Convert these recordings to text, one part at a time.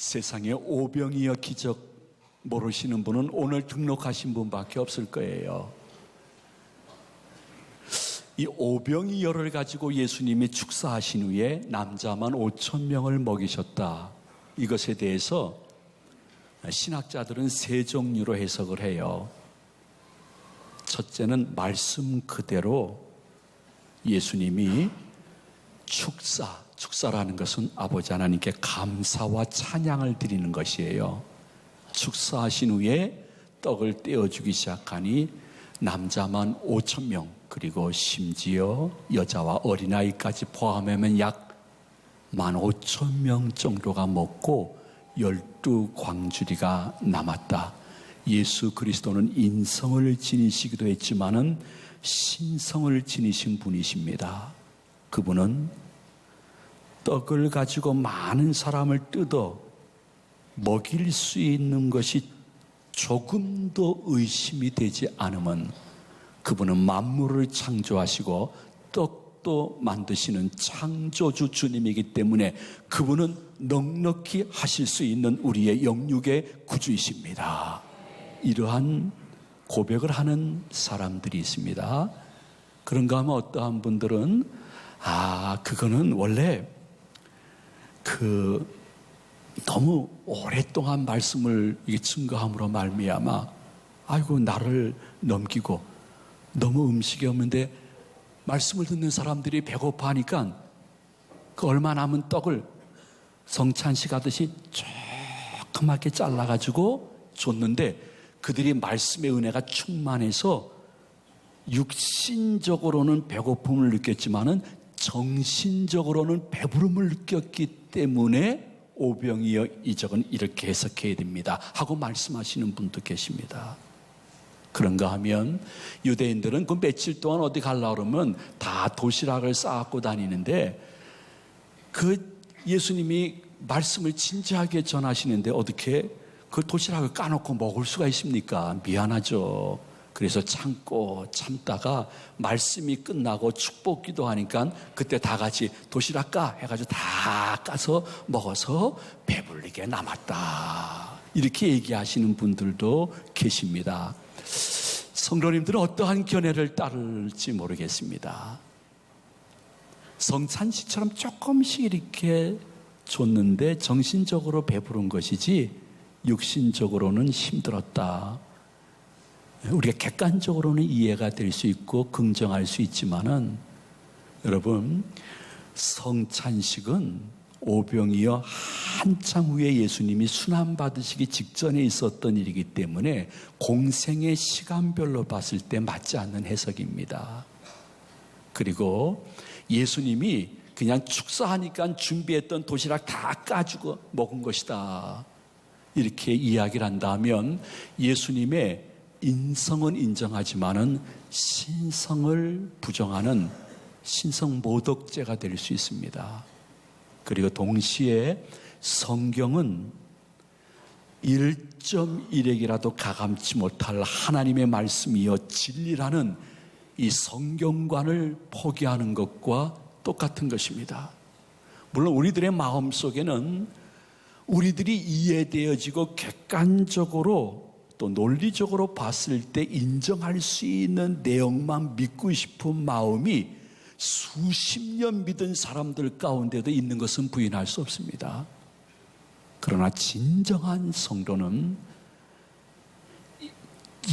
세상에 오병이어 기적 모르시는 분은 오늘 등록하신 분밖에 없을 거예요. 이 오병이어를 가지고 예수님이 축사하신 후에 남자만 5,000명을 먹이셨다. 이것에 대해서 신학자들은 세 종류로 해석을 해요. 첫째는 말씀 그대로 예수님이 축사라는 것은 아버지 하나님께 감사와 찬양을 드리는 것이에요. 축사하신 후에 떡을 떼어주기 시작하니 남자만 5,000명, 그리고 심지어 여자와 어린아이까지 포함하면 약 15,000명 정도가 먹고 12광주리가 남았다. 예수 그리스도는 인성을 지니시기도 했지만은 신성을 지니신 분이십니다. 그분은 떡을 가지고 많은 사람을 뜯어 먹일 수 있는 것이 조금도 의심이 되지 않으면 그분은 만물을 창조하시고 떡도 만드시는 창조주 주님이기 때문에 그분은 넉넉히 하실 수 있는 우리의 영육의 구주이십니다. 이러한 고백을 하는 사람들이 있습니다. 그런가 하면 어떠한 분들은 그거는 원래 너무 오랫동안 말씀을 증거함으로 말미암아 나를 넘기고 너무 음식이 없는데 말씀을 듣는 사람들이 배고파하니까 그 얼마 남은 떡을 성찬식 하듯이 조그맣게 잘라가지고 줬는데 그들이 말씀의 은혜가 충만해서 육신적으로는 배고픔을 느꼈지만은 정신적으로는 배부름을 느꼈기 때문에 오병이어 이적은 이렇게 해석해야 됩니다 하고 말씀하시는 분도 계십니다. 그런가 하면 유대인들은 그 며칠 동안 어디 가려고 그러면 다 도시락을 싸갖고 다니는데 그 예수님이 말씀을 진지하게 전하시는데 어떻게 그 도시락을 까놓고 먹을 수가 있습니까? 미안하죠. 그래서 참다가 말씀이 끝나고 축복 기도하니까 그때 다 같이 도시락 까 해가지고 다 까서 먹어서 배불리게 남았다. 이렇게 얘기하시는 분들도 계십니다. 성도님들은 어떠한 견해를 따를지 모르겠습니다. 성찬식처럼 조금씩 이렇게 줬는데 정신적으로 배부른 것이지 육신적으로는 힘들었다. 우리가 객관적으로는 이해가 될 수 있고 긍정할 수 있지만은 여러분, 성찬식은 오병이어 한참 후에 예수님이 순환받으시기 직전에 있었던 일이기 때문에 공생의 시간별로 봤을 때 맞지 않는 해석입니다. 그리고 예수님이 그냥 축사하니까 준비했던 도시락 다 까주고 먹은 것이다, 이렇게 이야기를 한다면 예수님의 인성은 인정하지만은 신성을 부정하는 신성 모독죄가 될 수 있습니다. 그리고 동시에 성경은 1.1액이라도 가감치 못할 하나님의 말씀이여 진리라는 이 성경관을 포기하는 것과 똑같은 것입니다. 물론 우리들의 마음속에는 우리들이 이해되어지고 객관적으로 또 논리적으로 봤을 때 인정할 수 있는 내용만 믿고 싶은 마음이 수십 년 믿은 사람들 가운데도 있는 것은 부인할 수 없습니다. 그러나 진정한 성도는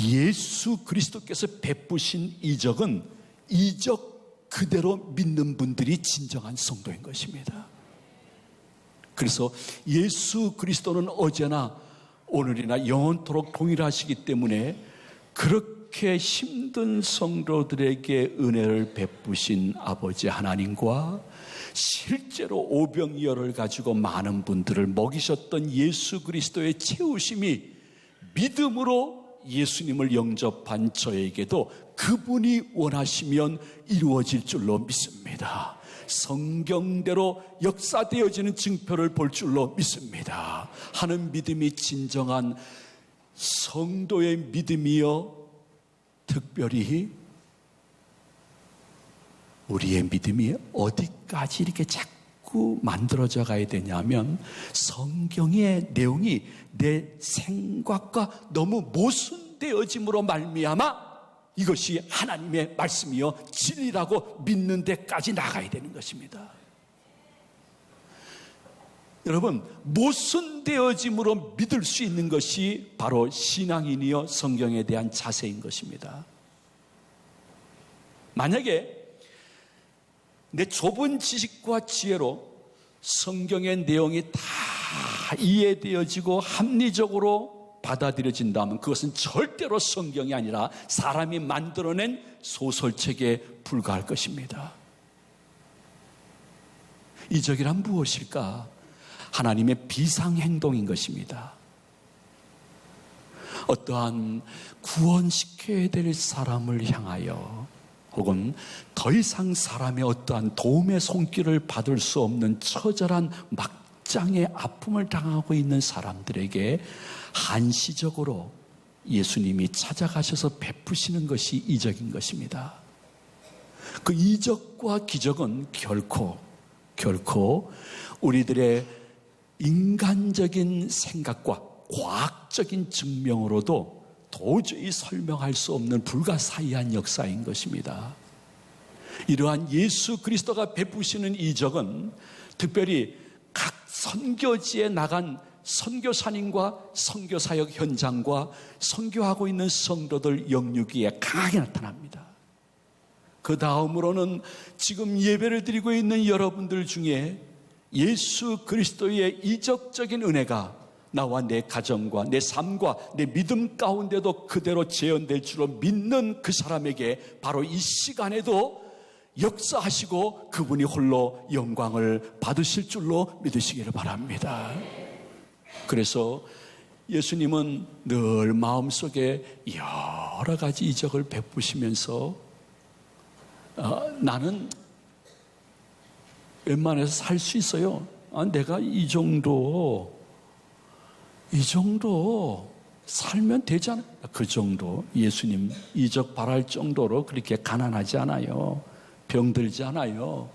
예수 그리스도께서 베푸신 이적은 이적 그대로 믿는 분들이 진정한 성도인 것입니다. 그래서 예수 그리스도는 어제나 오늘이나 영원토록 동일하시기 때문에 그렇게 힘든 성도들에게 은혜를 베푸신 아버지 하나님과 실제로 오병이어를 가지고 많은 분들을 먹이셨던 예수 그리스도의 채우심이 믿음으로 예수님을 영접한 저에게도 그분이 원하시면 이루어질 줄로 믿습니다. 성경대로 역사되어지는 증표를 볼 줄로 믿습니다. 하는 믿음이 진정한 성도의 믿음이요, 특별히 우리의 믿음이 어디까지 이렇게 자꾸 자꾸 만들어져 가야 되냐면 성경의 내용이 내 생각과 너무 모순되어짐으로 말미암아 이것이 하나님의 말씀이요 진리라고 믿는 데까지 나가야 되는 것입니다. 여러분, 모순되어짐으로 믿을 수 있는 것이 바로 신앙인이요 성경에 대한 자세인 것입니다. 만약에 내 좁은 지식과 지혜로 성경의 내용이 다 이해되어지고 합리적으로 받아들여진다면 그것은 절대로 성경이 아니라 사람이 만들어낸 소설책에 불과할 것입니다. 이적이란 무엇일까? 하나님의 비상행동인 것입니다. 어떠한 구원시켜야 될 사람을 향하여 혹은 더 이상 사람의 어떠한 도움의 손길을 받을 수 없는 처절한 막장의 아픔을 당하고 있는 사람들에게 한시적으로 예수님이 찾아가셔서 베푸시는 것이 이적인 것입니다. 그 이적과 기적은 결코 우리들의 인간적인 생각과 과학적인 증명으로도 도저히 설명할 수 없는 불가사의한 역사인 것입니다. 이러한 예수 그리스도가 베푸시는 이적은 특별히 각 선교지에 나간 선교사님과 선교사역 현장과 선교하고 있는 성도들 영육기에 강하게 나타납니다. 그 다음으로는 지금 예배를 드리고 있는 여러분들 중에 예수 그리스도의 이적적인 은혜가 나와 내 가정과 내 삶과 내 믿음 가운데도 그대로 재현될 줄로 믿는 그 사람에게 바로 이 시간에도 역사하시고 그분이 홀로 영광을 받으실 줄로 믿으시기를 바랍니다. 그래서 예수님은 늘 마음속에 여러 가지 이적을 베푸시면서 나는 웬만해서 살 수 있어요. 내가 이 정도 살면 되잖아. 그 정도 예수님 이적 바랄 정도로 그렇게 가난하지 않아요. 병들지 않아요.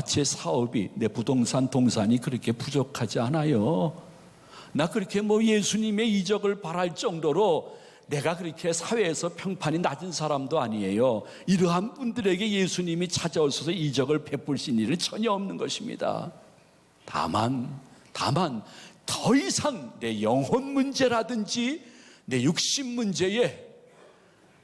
제 사업이 내 부동산 동산이 그렇게 부족하지 않아요. 나 그렇게 예수님의 이적을 바랄 정도로 내가 그렇게 사회에서 평판이 낮은 사람도 아니에요. 이러한 분들에게 예수님이 찾아오셔서 이적을 베푸신 일은 전혀 없는 것입니다. 다만 더 이상 내 영혼 문제라든지 내 육신 문제에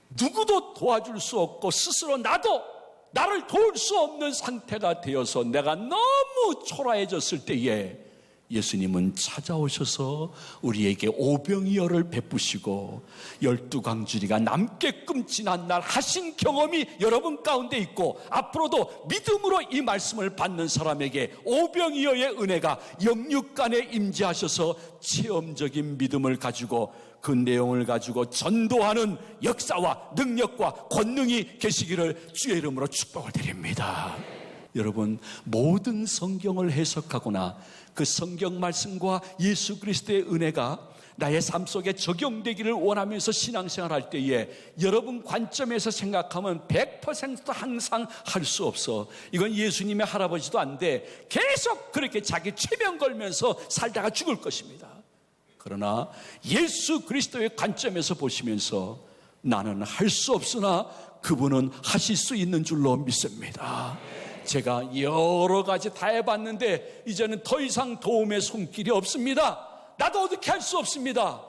누구도 도와줄 수 없고 스스로 나를 도울 수 없는 상태가 되어서 내가 너무 초라해졌을 때에 예수님은 찾아오셔서 우리에게 오병이어를 베푸시고 12광주리가 남게끔 지난 날 하신 경험이 여러분 가운데 있고 앞으로도 믿음으로 이 말씀을 받는 사람에게 오병이어의 은혜가 영육간에 임재하셔서 체험적인 믿음을 가지고 그 내용을 가지고 전도하는 역사와 능력과 권능이 계시기를 주의 이름으로 축복을 드립니다. 여러분, 모든 성경을 해석하거나 그 성경 말씀과 예수 그리스도의 은혜가 나의 삶 속에 적용되기를 원하면서 신앙생활할 때에 여러분 관점에서 생각하면 100% 항상 할 수 없어. 이건 예수님의 할아버지도 안 돼. 계속 그렇게 자기 최면 걸면서 살다가 죽을 것입니다. 그러나 예수 그리스도의 관점에서 보시면서 나는 할 수 없으나 그분은 하실 수 있는 줄로 믿습니다. 제가 여러 가지 다 해봤는데 이제는 더 이상 도움의 손길이 없습니다. 나도 어떻게 할 수 없습니다.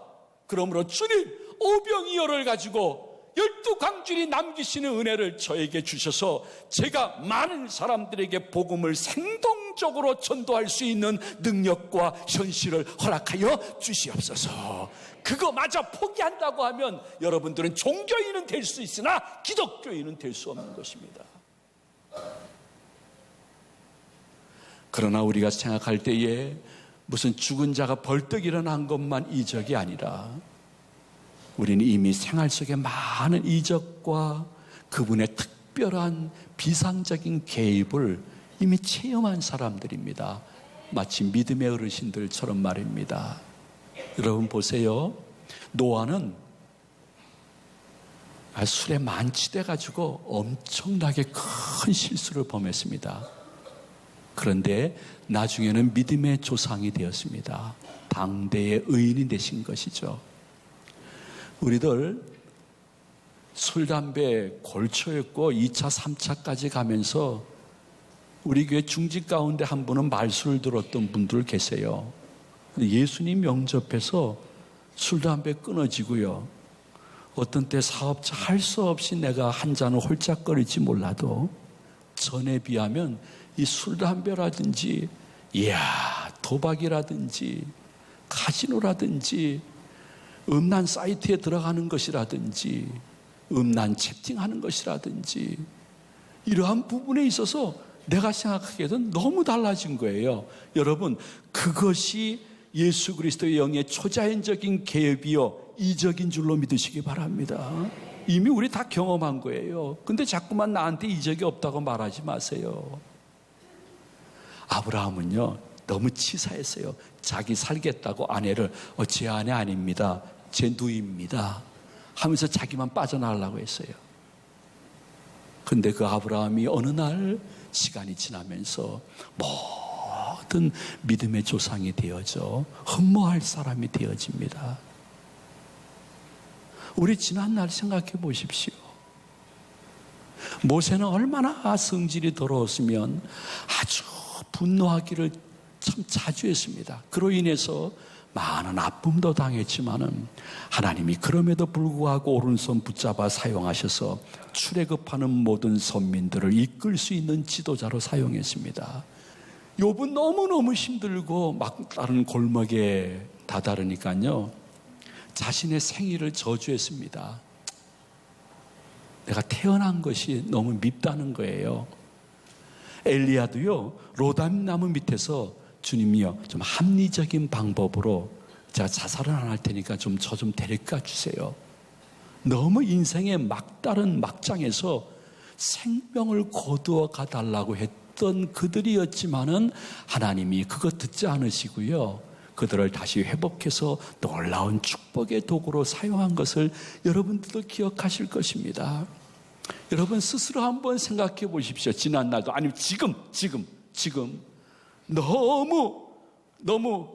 그러므로 주님 오병이어를 가지고 12광주리 남기시는 은혜를 저에게 주셔서 제가 많은 사람들에게 복음을 생동적으로 전도할 수 있는 능력과 현실을 허락하여 주시옵소서. 그거마저 포기한다고 하면 여러분들은 종교인은 될 수 있으나 기독교인은 될 수 없는 것입니다. 그러나 우리가 생각할 때에 무슨 죽은 자가 벌떡 일어난 것만 이적이 아니라 우리는 이미 생활 속에 많은 이적과 그분의 특별한 비상적인 개입을 이미 체험한 사람들입니다. 마치 믿음의 어르신들처럼 말입니다. 여러분 보세요. 노아는 술에 만취돼 가지고 엄청나게 큰 실수를 범했습니다. 그런데 나중에는 믿음의 조상이 되었습니다. 당대의 의인이 되신 것이죠. 우리들 술, 담배 골초였고 2차, 3차까지 가면서 우리 교회 중직 가운데 한 분은 말씀을 들었던 분들 계세요. 예수님 영접해서 술, 담배 끊어지고요. 어떤 때 사업자 할 수 없이 내가 한 잔을 홀짝거릴지 몰라도 전에 비하면 이 술, 담배라든지 도박이라든지 카지노라든지 음란 사이트에 들어가는 것이라든지 음란 채팅하는 것이라든지 이러한 부분에 있어서 내가 생각하기에는 너무 달라진 거예요. 여러분, 그것이 예수 그리스도의 영의 초자연적인 계획이요 이적인 줄로 믿으시기 바랍니다. 이미 우리 다 경험한 거예요. 근데 자꾸만 나한테 이적이 없다고 말하지 마세요. 아브라함은요 너무 치사했어요. 자기 살겠다고 아내를 제 아내 아닙니다, 제 누이입니다 하면서 자기만 빠져나가려고 했어요. 근데 그 아브라함이 어느 날 시간이 지나면서 모든 믿음의 조상이 되어져 흠모할 사람이 되어집니다. 우리 지난날 생각해 보십시오. 모세는 얼마나 성질이 더러웠으면 아주 분노하기를 참 자주 했습니다. 그로 인해서 많은 아픔도 당했지만은 하나님이 그럼에도 불구하고 오른손 붙잡아 사용하셔서 출애굽하는 모든 선민들을 이끌 수 있는 지도자로 사용했습니다. 욥은 너무너무 힘들고 막 다른 골목에 다다르니까요 자신의 생일을 저주했습니다. 내가 태어난 것이 너무 밉다는 거예요. 엘리야도요 로담나무 밑에서 주님이요 좀 합리적인 방법으로 제가 자살은 안 할 테니까 저 좀 데려가 주세요. 너무 인생의 막다른 막장에서 생명을 거두어 가달라고 했던 그들이었지만은 하나님이 그거 듣지 않으시고요 그들을 다시 회복해서 놀라운 축복의 도구로 사용한 것을 여러분들도 기억하실 것입니다. 여러분 스스로 한번 생각해 보십시오. 지난 날도 아니면 지금 너무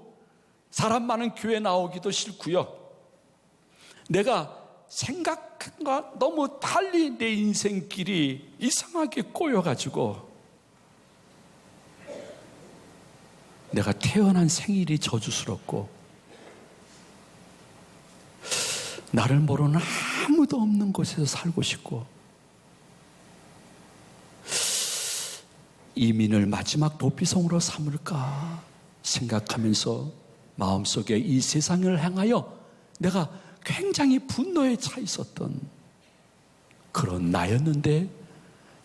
사람 많은 교회 나오기도 싫고요. 내가 생각과 너무 달리 내 인생길이 이상하게 꼬여가지고 내가 태어난 생일이 저주스럽고 나를 모르는 아무도 없는 곳에서 살고 싶고 이민을 마지막 도피성으로 삼을까 생각하면서 마음속에 이 세상을 향하여 내가 굉장히 분노에 차 있었던 그런 나였는데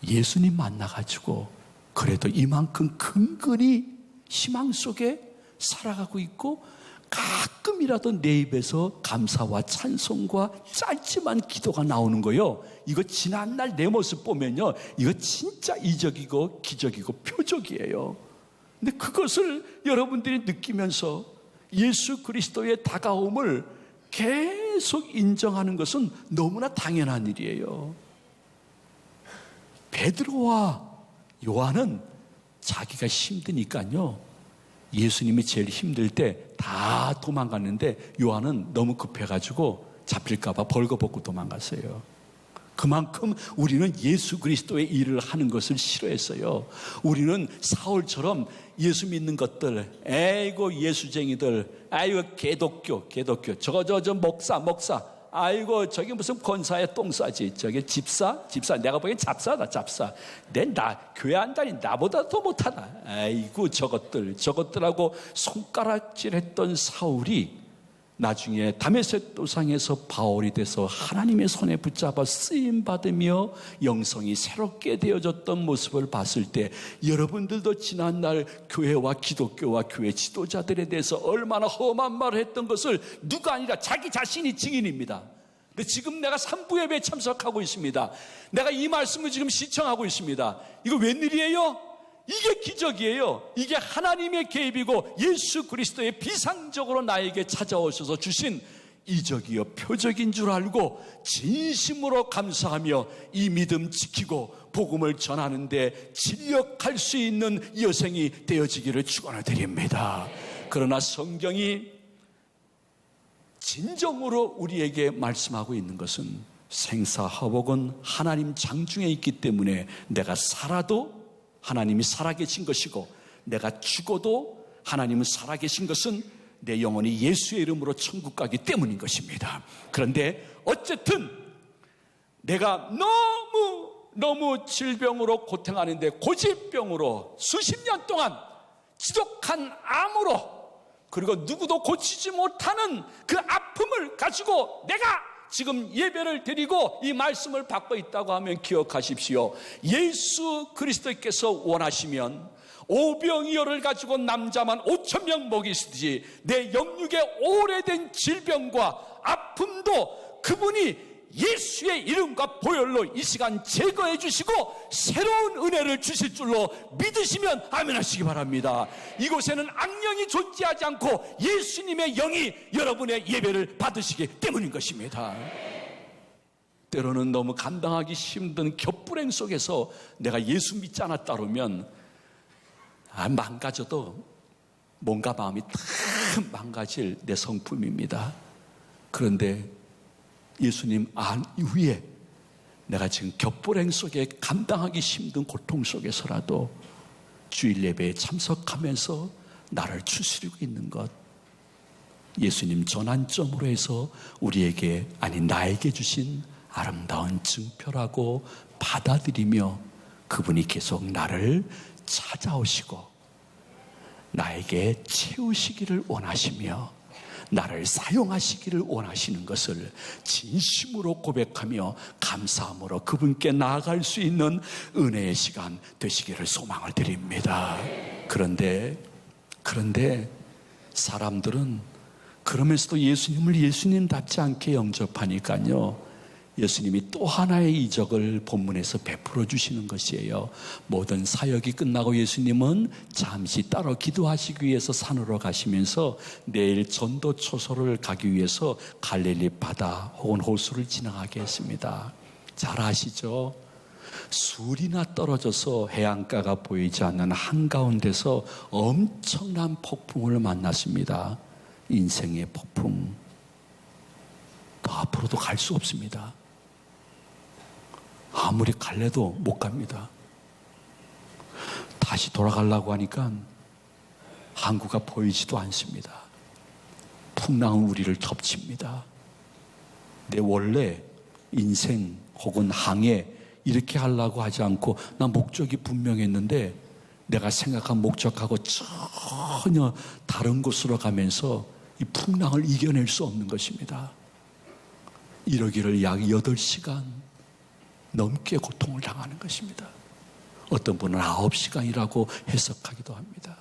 예수님 만나가지고 그래도 이만큼 근근히 희망 속에 살아가고 있고 가끔이라도 내 입에서 감사와 찬송과 짧지만 기도가 나오는 거예요. 이거 지난날 내 모습 보면요 이거 진짜 이적이고 기적이고 표적이에요. 근데 그것을 여러분들이 느끼면서 예수 그리스도의 다가옴을 계속 인정하는 것은 너무나 당연한 일이에요. 베드로와 요한은 자기가 힘드니까요 예수님이 제일 힘들 때 다 도망갔는데 요한은 너무 급해가지고 잡힐까봐 벌거벗고 도망갔어요. 그만큼 우리는 예수 그리스도의 일을 하는 것을 싫어했어요. 우리는 사울처럼 예수 믿는 것들, 아이고 예수쟁이들, 아이고 개독교, 저거 목사, 아이고 저기 무슨 권사에 똥 싸지, 저기 집사, 내가 보기엔 잡사. 나 교회 안 다니 나보다 더 못하다. 아이고 저것들하고 손가락질했던 사울이 나중에 다메섹 도상에서 바울이 돼서 하나님의 손에 붙잡아 쓰임받으며 영성이 새롭게 되어졌던 모습을 봤을 때 여러분들도 지난날 교회와 기독교와 교회 지도자들에 대해서 얼마나 험한 말을 했던 것을 누가 아니라 자기 자신이 증인입니다. 근데 지금 내가 3부 예배에 참석하고 있습니다. 내가 이 말씀을 지금 시청하고 있습니다. 이거 웬일이에요? 이게 기적이에요. 이게 하나님의 계획이고 예수 그리스도의 비상적으로 나에게 찾아오셔서 주신 이적이요 표적인 줄 알고 진심으로 감사하며 이 믿음 지키고 복음을 전하는데 진력할 수 있는 여성이 되어지기를 축원드립니다. 그러나 성경이 진정으로 우리에게 말씀하고 있는 것은 생사화복은 하나님 장중에 있기 때문에 내가 살아도 하나님이 살아계신 것이고 내가 죽어도 하나님은 살아계신 것은 내 영혼이 예수의 이름으로 천국 가기 때문인 것입니다. 그런데 어쨌든 내가 너무 질병으로 고통하는데 고질병으로 수십 년 동안 지독한 암으로 그리고 누구도 고치지 못하는 그 아픔을 가지고 내가 지금 예배를 드리고 이 말씀을 받고 있다고 하면 기억하십시오. 예수 그리스도께서 원하시면 오병이어를 가지고 남자만 5,000명 먹이시듯이 내 영육의 오래된 질병과 아픔도 그분이 예수의 이름과 보혈로 이 시간 제거해 주시고 새로운 은혜를 주실 줄로 믿으시면 아멘 하시기 바랍니다. 이곳에는 악령이 존재하지 않고 예수님의 영이 여러분의 예배를 받으시기 때문인 것입니다. 때로는 너무 감당하기 힘든 겹불행 속에서 내가 예수 믿지 않았다 그러면 망가져도 뭔가 마음이 다 망가질 내 성품입니다. 그런데 예수님 안 이후에 내가 지금 겹불행 속에 감당하기 힘든 고통 속에서라도 주일 예배에 참석하면서 나를 추스리고 있는 것, 예수님 전환점으로 해서 우리에게 아니 나에게 주신 아름다운 증표라고 받아들이며 그분이 계속 나를 찾아오시고 나에게 채우시기를 원하시며 나를 사용하시기를 원하시는 것을 진심으로 고백하며 감사함으로 그분께 나아갈 수 있는 은혜의 시간 되시기를 소망을 드립니다. 그런데 사람들은 그러면서도 예수님을 예수님답지 않게 영접하니까요, 예수님이 또 하나의 이적을 본문에서 베풀어 주시는 것이에요. 모든 사역이 끝나고 예수님은 잠시 따로 기도하시기 위해서 산으로 가시면서 내일 전도 초소를 가기 위해서 갈릴리 바다 혹은 호수를 지나가게 했습니다. 잘 아시죠? 술이나 떨어져서 해안가가 보이지 않는 한가운데서 엄청난 폭풍을 만났습니다. 인생의 폭풍. 더 앞으로도 갈 수 없습니다. 아무리 갈래도 못 갑니다. 다시 돌아가려고 하니까 항구가 보이지도 않습니다. 풍랑은 우리를 덮칩니다. 내 원래 인생 혹은 항해 이렇게 하려고 하지 않고 나 목적이 분명했는데 내가 생각한 목적하고 전혀 다른 곳으로 가면서 이 풍랑을 이겨낼 수 없는 것입니다. 이러기를 약 8시간 넘게 고통을 당하는 것입니다. 어떤 분은 9시간이라고 해석하기도 합니다.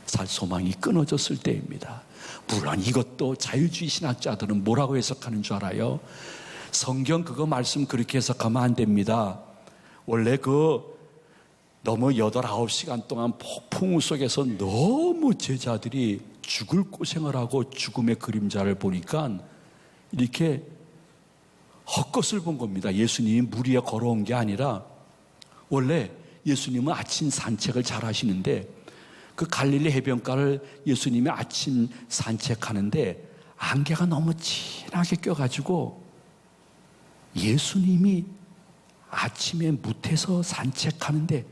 살 소망이 끊어졌을 때입니다. 물론 이것도 자유주의 신학자들은 뭐라고 해석하는 줄 알아요? 성경 그거 말씀 그렇게 해석하면 안 됩니다. 원래 너무 8, 9시간 동안 폭풍우 속에서 너무 제자들이 죽을 고생을 하고 죽음의 그림자를 보니까 이렇게 헛것을 본 겁니다. 예수님이 물 위에 걸어온 게 아니라 원래 예수님은 아침 산책을 잘 하시는데 그 갈릴리 해변가를 예수님이 아침 산책하는데 안개가 너무 진하게 껴가지고 예수님이 아침에 무태서 산책하는데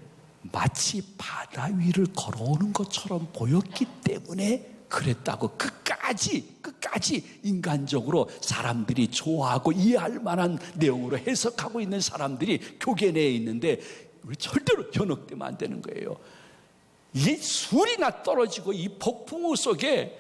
마치 바다 위를 걸어오는 것처럼 보였기 때문에 그랬다고 끝까지 인간적으로 사람들이 좋아하고 이해할 만한 내용으로 해석하고 있는 사람들이 교계 내에 있는데 우리 절대로 현혹되면 안 되는 거예요. 이 술이나 떨어지고 이 폭풍우 속에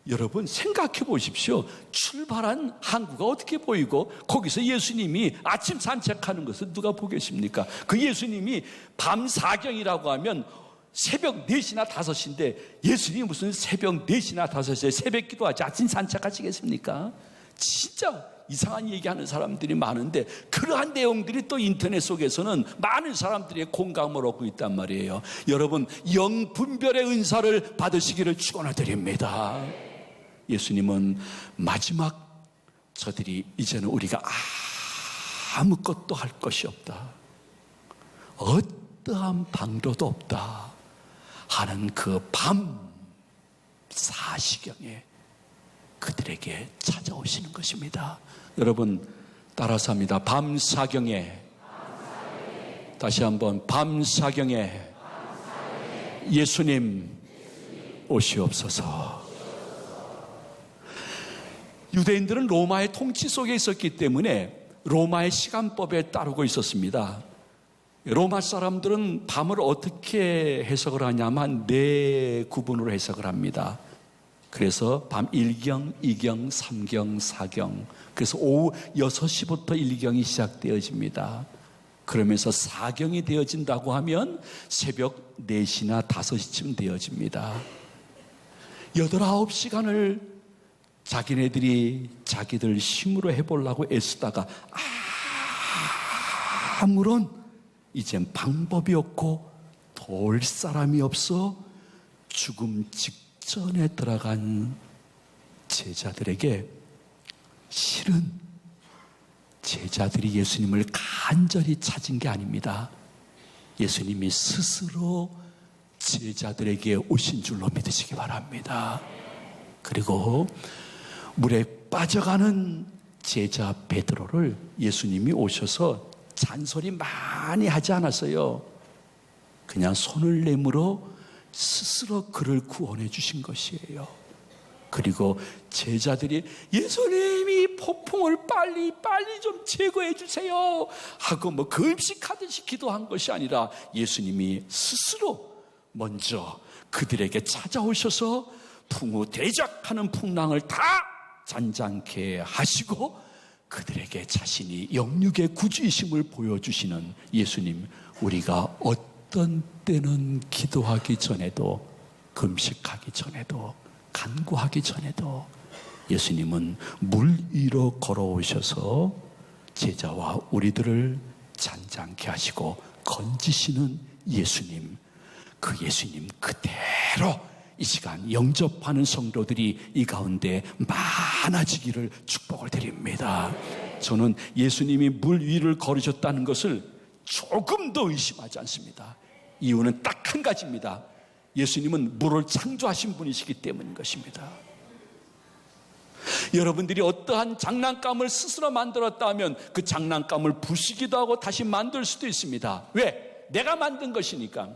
여러분 생각해 보십시오. 출발한 항구가 어떻게 보이고 거기서 예수님이 아침 산책하는 것을 누가 보겠습니까? 그 예수님이 밤 사경이라고 하면 새벽 4시나 5시인데 예수님이 무슨 새벽 4시나 5시에 새벽 기도하지 아침 산책하시겠습니까? 진짜 이상한 얘기하는 사람들이 많은데 그러한 내용들이 또 인터넷 속에서는 많은 사람들이 공감을 얻고 있단 말이에요. 여러분 영분별의 은사를 받으시기를 축원드립니다. 예수님은 마지막 저들이 이제는 우리가 아무것도 할 것이 없다. 어떠한 방도도 없다 하는 그 밤 4시경에 그들에게 찾아오시는 것입니다. 여러분 따라서 합니다. 밤 4경에, 다시 한번 밤 4경에 예수님 오시옵소서. 유대인들은 로마의 통치 속에 있었기 때문에 로마의 시간법에 따르고 있었습니다. 로마 사람들은 밤을 어떻게 해석을 하냐면 4구분으로 해석을 합니다. 그래서 밤 1경, 2경, 3경, 4경, 그래서 오후 6시부터 1경이 시작되어집니다. 그러면서 4경이 되어진다고 하면 새벽 4시나 5시쯤 되어집니다. 8, 9시간을 자기네들이 자기들 힘으로 해보려고 애쓰다가 아무런 이젠 방법이 없고 도울 사람이 없어 죽음 직전에 들어간 제자들에게 실은 제자들이 예수님을 간절히 찾은 게 아닙니다. 예수님이 스스로 제자들에게 오신 줄로 믿으시기 바랍니다. 그리고 물에 빠져가는 제자 베드로를 예수님이 오셔서 잔소리 많이 하지 않았어요. 그냥 손을 내밀어 스스로 그를 구원해 주신 것이에요. 그리고 제자들이 예수님이 폭풍을 빨리 좀 제거해 주세요 하고 금식하듯이 기도한 것이 아니라 예수님이 스스로 먼저 그들에게 찾아오셔서 풍우대작하는 풍랑을 다 잔잔케 하시고 그들에게 자신이 영육의 구주이심을 보여주시는 예수님, 우리가 어떤 때는 기도하기 전에도, 금식하기 전에도, 간구하기 전에도 예수님은 물 위로 걸어오셔서 제자와 우리들을 잔잔케 하시고 건지시는 예수님, 그 예수님 그대로 이 시간 영접하는 성도들이 이 가운데 많아지기를 축복을 드립니다. 저는 예수님이 물 위를 걸으셨다는 것을 조금도 의심하지 않습니다. 이유는 딱 한 가지입니다. 예수님은 물을 창조하신 분이시기 때문인 것입니다. 여러분들이 어떠한 장난감을 스스로 만들었다 하면 그 장난감을 부수기도 하고 다시 만들 수도 있습니다. 왜? 내가 만든 것이니까.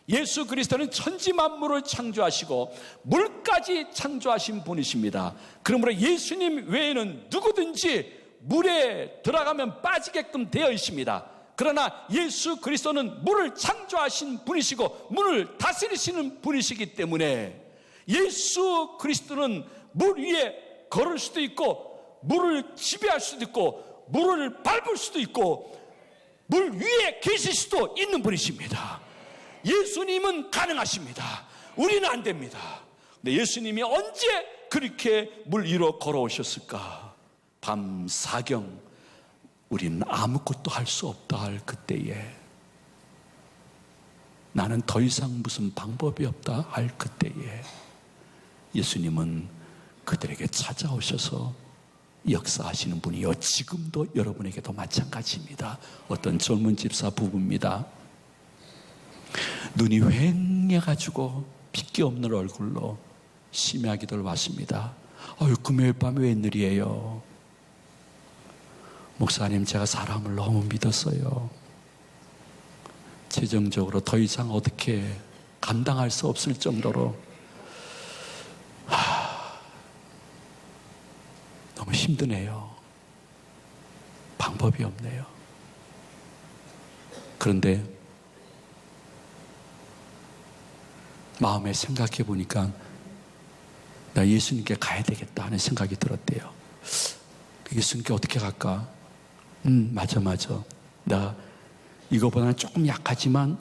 예수 그리스도는 천지 만물을 창조하시고 물까지 창조하신 분이십니다. 그러므로 예수님 외에는 누구든지 물에 들어가면 빠지게끔 되어 있습니다. 그러나 예수 그리스도는 물을 창조하신 분이시고 물을 다스리시는 분이시기 때문에 예수 그리스도는 물 위에 걸을 수도 있고 물을 지배할 수도 있고 물을 밟을 수도 있고 물 위에 계실 수도 있는 분이십니다. 예수님은 가능하십니다. 우리는 안 됩니다. 근데 예수님이 언제 그렇게 물 위로 걸어오셨을까? 밤 4경 우리는 아무것도 할 수 없다 할 그때에, 나는 더 이상 무슨 방법이 없다 할 그때에 예수님은 그들에게 찾아오셔서 역사하시는 분이요, 지금도 여러분에게도 마찬가지입니다. 어떤 젊은 집사 부부입니다. 눈이 휑해가지고 핏기 없는 얼굴로 심야 기도를 왔습니다. 금요일 밤에 웬일이에요? 목사님, 제가 사람을 너무 믿었어요. 재정적으로 더 이상 어떻게 감당할 수 없을 정도로 너무 힘드네요. 방법이 없네요. 그런데 마음에 생각해 보니까 나 예수님께 가야 되겠다 하는 생각이 들었대요. 예수님께 어떻게 갈까? 맞아. 나 이거보다는 조금 약하지만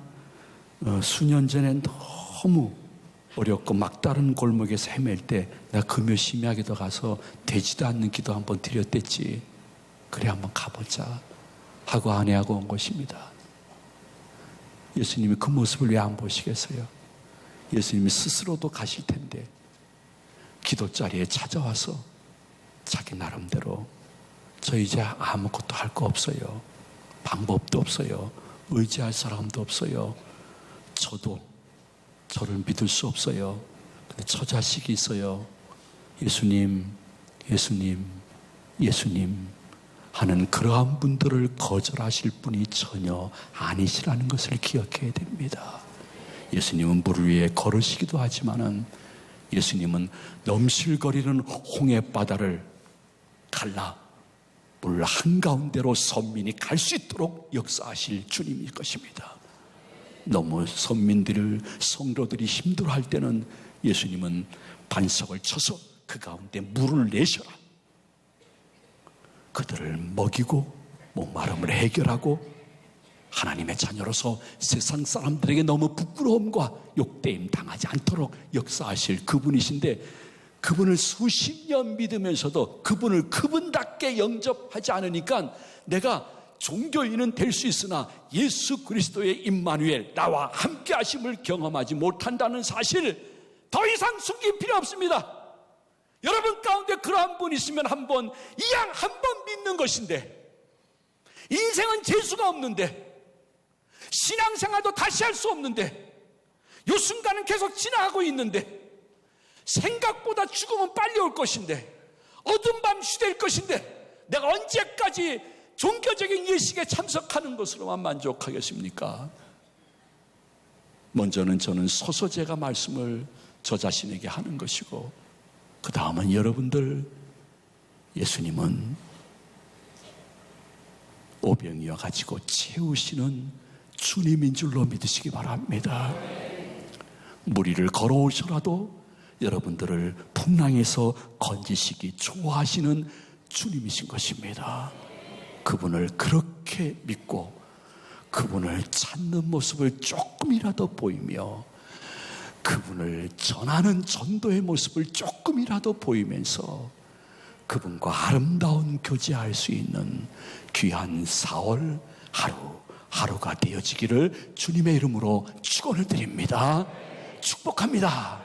수년 전에 너무 어렵고 막다른 골목에서 헤맬 때 나 금요 심야 기도 가서 되지도 않는 기도 한번 드렸댔지. 그래 한번 가보자 하고 아내하고 온 것입니다. 예수님이 그 모습을 왜 안 보시겠어요? 예수님이 스스로도 가실 텐데 기도자리에 찾아와서 자기 나름대로 저 이제 아무것도 할 거 없어요. 방법도 없어요. 의지할 사람도 없어요. 저도 저를 믿을 수 없어요. 근데 처자식이 있어요. 예수님, 예수님, 예수님 하는 그러한 분들을 거절하실 분이 전혀 아니시라는 것을 기억해야 됩니다. 예수님은 물 위에 걸으시기도 하지만은 예수님은 넘실거리는 홍해바다를 갈라 물 한가운데로 선민이 갈 수 있도록 역사하실 주님일 것입니다. 너무 선민들을, 성도들이 힘들어할 때는 예수님은 반석을 쳐서 그 가운데 물을 내셔라. 그들을 먹이고 목마름을 해결하고 하나님의 자녀로서 세상 사람들에게 너무 부끄러움과 욕되임 당하지 않도록 역사하실 그분이신데, 그분을 수십 년 믿으면서도 그분을 그분답게 영접하지 않으니까 내가 종교인은 될 수 있으나 예수 그리스도의 임마누엘, 나와 함께 하심을 경험하지 못한다는 사실, 더 이상 숨길 필요 없습니다. 여러분 가운데 그러한 분 있으면 한번, 이 양 한 번 믿는 것인데, 인생은 재수가 없는데, 신앙생활도 다시 할 수 없는데, 요 순간은 계속 지나가고 있는데, 생각보다 죽음은 빨리 올 것인데, 어두운 밤 시대일 것인데, 내가 언제까지 종교적인 예식에 참석하는 것으로만 만족하겠습니까? 먼저는 저는 서서 제가 말씀을 저 자신에게 하는 것이고, 그 다음은 여러분들, 예수님은 오병이어 가지고 채우시는 주님인 줄로 믿으시기 바랍니다. 무리를 걸어오셔라도 여러분들을 풍랑에서 건지시기 좋아하시는 주님이신 것입니다. 그분을 그렇게 믿고 그분을 찾는 모습을 조금이라도 보이며 그분을 전하는 전도의 모습을 조금이라도 보이면서 그분과 아름다운 교제할 수 있는 귀한 4월 하루가 되어지기를 주님의 이름으로 축원을 드립니다. 축복합니다.